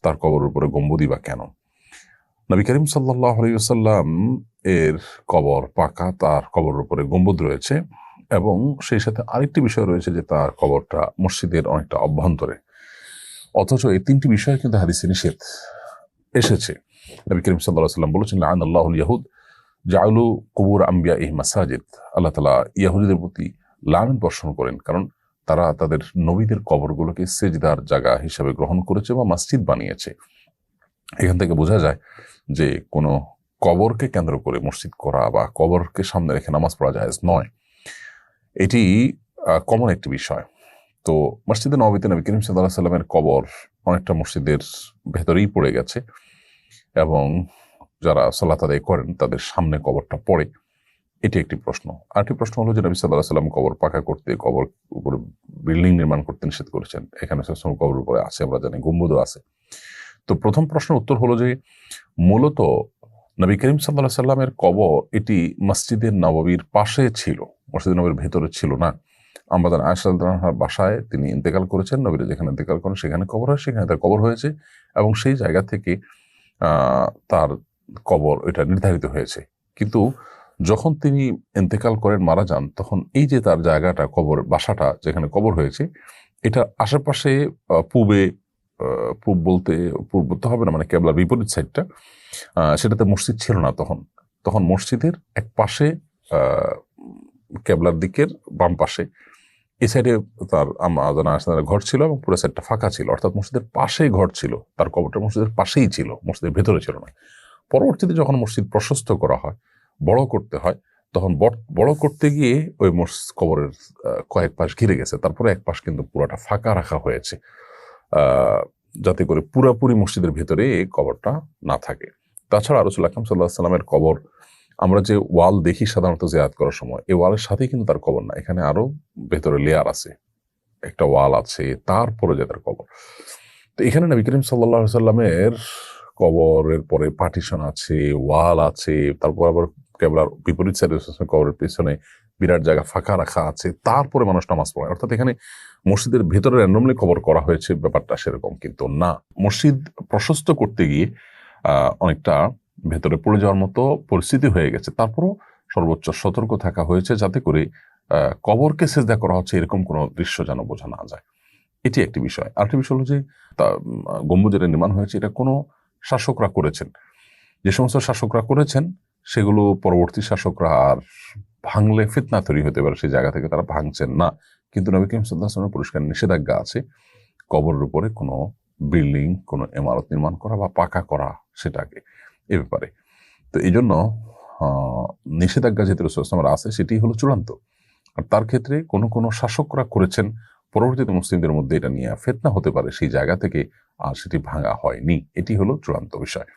তার কবরের উপরে গম্বুদি বা কেন? নবী করিম সাল্লাল্লাহু আলাইহি ওয়াসাল্লাম এর কবর পাকা, তার কবরের উপরে গম্বুদ রয়েছে, এবং সেই সাথে আরেকটি বিষয় রয়েছে যে তার কবরটা মসজিদের অনেকটা অভ্যন্তরে। অথচ এই তিনটি বিষয় কিন্তু হাদিসে নিষেধ এসেছে। নবী করিম সাল্লাল্লাহু আলাইহি ওয়াসাল্লাম বলেছেন, লাআনাল্লাহুল ইয়াহুদ জাআলু কুবুর আম্বিয়াইহিম মাসাজিদ। আল্লাহ তাআলা ইহুদীদের প্রতি লানত বর্ষণ করেন, কারণ তারা তাদের নবীদের কবরগুলোকে সেজদার জায়গা হিসেবে গ্রহণ করেছে বা মসজিদ বানিয়েছে। এখান থেকে বোঝা যায় যে কোনো কবরকে কেন্দ্র করে মসজিদ করা বা কবরকে সামনে রেখে নামাজ পড়া জায়েজ নয়। এটি কমন একটি বিষয়। তো মসজিদে নববীতে নবী করিম সাল্লাল্লাহু আলাইহি ওয়াসাল্লামের কবর অনেকটা মসজিদের ভেতরেই পড়ে গেছে, এবং যারা সালাত আদায় করেন তাদের সামনে কবরটা পড়ে। এটি একটি প্রশ্ন। আরেকটি প্রশ্ন হলো যে নবী সাল্লাল্লাহু আলাইহি ওয়াসাল্লাম কবর পাকা করতে, কবর উপরে বিল্ডিং নির্মাণ করতে নিষেধ করেছেন। এখানে সবসময় কবর উপরে আছে, আমরা জানি গম্বুদও আছে। তো প্রথম প্রশ্নের উত্তর হলো যে মূলত নবী করিম সাল্লাল্লাহু আলাইহি ওয়াসাল্লামের কবর এটি মসজিদের নববীর পাশে ছিল, মসজিদ নববীর ভেতরে ছিল না। আমাদের আয়েশা রাদিয়াল্লাহু আনহার বাসায় তিনি ইন্তেকাল করেছেন, নবীরা যেখানে ইন্তেকাল করেন সেখানে কবর হয়, সেখানে তার কবর হয়েছে, এবং সেই জায়গা থেকে তার কবর এটা নির্ধারিত হয়েছে। কিন্তু যখন তিনি ইন্তেকাল করেন, মারা যান, তখন এই যে তার জায়গাটা, কবর বাসাটা যেখানে কবর হয়েছে, এটা আশেপাশে পূবে, পূব বলতে পূর্ব তো হবে না, মানে কেবলার বিপরীত সাইডটা, সেটাতে মসজিদ ছিল না তখন। তখন মসজিদের এক পাশে কেবলার দিকের বাম পাশে এই সাইডে তার ঘর ছিল, এবং পুরো সাইডটা ফাঁকা ছিল, অর্থাৎ মসজিদের পাশেই ঘর ছিল, তার কবরটা মসজিদের পাশেই ছিল, মসজিদের ভেতরে ছিল না। পরবর্তীতে যখন মসজিদ প্রশস্ত করা হয়, বড় করতে হয়, তখন বড় করতে গিয়ে ওই কবরের কয়েক পাশ ঘিরে গেছে, তারপরে এক পাশ কিন্তু পুরোটা ফাঁকা রাখা হয়েছে, যাতে করে পুরাপুরি মসজিদের ভেতরে এই কবরটা না থাকে। তাছাড়া রাসূল আকরাম সাল্লাল্লাহু আলাইহি ওয়াসাল্লামের কবর আমরা যে ওয়াল দেখি সাধারণত জিয়ারত করার সময়, এই ওয়ালের সাথেই কিন্তু তার কবর না, এখানে আরো ভেতরে লেয়ার আছে, একটা ওয়াল আছে, তারপরে যে তার কবর। তো এখানে নবী করিম সাল্লাল্লাহু আলাইহি ওয়াসাল্লামের কবরের পরে পার্টিশন আছে, ওয়াল আছে, তারপর আবার কেবলার বিপরীত সাইডে কবরের পিছনে বিরাট জায়গা ফাঁকা রাখা আছে, তারপরে মানুষ নামাজ পড়ে। অর্থাৎ এখানে মসজিদের ভেতরে র্যান্ডমলি কবর করা হয়েছে, ব্যাপারটা সেরকম কিন্তু না। মসজিদ প্রশস্ত করতে গিয়ে অনেকটা ভেতরে পড়ে যাওয়ার মতো পরিস্থিতি হয়ে গেছে, তারপরও সর্বোচ্চ সতর্ক থাকা হয়েছে যাতে করে কবরকে সেজদা করা হচ্ছে এরকম কোনো দৃশ্য যেন বোঝা না যায়। এটি একটি বিষয়। আরেকটি বিষয় হলো যে গম্বুজ যেটা নির্মাণ হয়েছে, এটা কোনো শাসকরা করেছেন। যে সমস্ত শাসকরা করেছেন সেগুলো পরবর্তী শাসকরা আর ভাঙলে ফিতনা তৈরি হতে পারে, সেই জায়গা থেকে তারা ভাঙছেন না। কিন্তু নবী করিম সাল্লাল্লাহু আলাইহি ওয়াসাল্লামের পরিষ্কার নিষেধাজ্ঞা আছে কবরের উপরে কোনো বিল্ডিং, কোনো ইমারত নির্মাণ করা বা পাকা করা সেটাকে, এ ব্যাপারে। তো এই জন্য নিষেধাজ্ঞা যেহেতু রাসূল সাল্লাল্লাহু আলাইহি ওয়াসাল্লামের আছে, সেটি হলো চূড়ান্ত। আর তার ক্ষেত্রে কোনো শাসকরা করেছেন, পরবর্তীতে মুসলিমদের মধ্যে এটা নিয়ে ফিতনা হতে পারে, সেই জায়গা থেকে আর সেটি ভাঙা হয়নি। এটি হলো চূড়ান্ত বিষয়।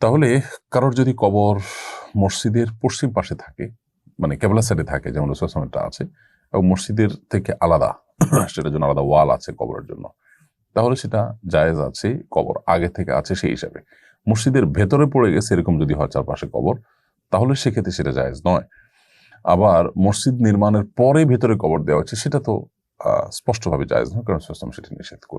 তাহলে কারোর যদি কবর মসজিদের পশ্চিম পাশে থাকে, মানে কেবলা সাইডে থাকে, যেমন রাসূল সাল্লাল্লাহু আলাইহি ওয়াসাল্লামেরটা আছে, এবং মসজিদের থেকে আলাদা, সেটার জন্য আলাদা ওয়াল আছে কবরের জন্য, তাহলে সেটা জায়েজ আছে, কবর আগে থেকে আছে সেই হিসাবে। মসজিদের ভেতরে পড়ে গেছে এরকম যদি হয় চারপাশে কবর, তাহলে সেক্ষেত্রে সেটা জায়েজ নয়। আবার মসজিদ নির্মাণের পরে ভেতরে কবর দেওয়া হচ্ছে, সেটা তো স্পষ্টভাবে জায়েজ নয়, কারণ রাসূল সাল্লাল্লাহু আলাইহি ওয়াসাল্লাম সেটা নিষেধ করে।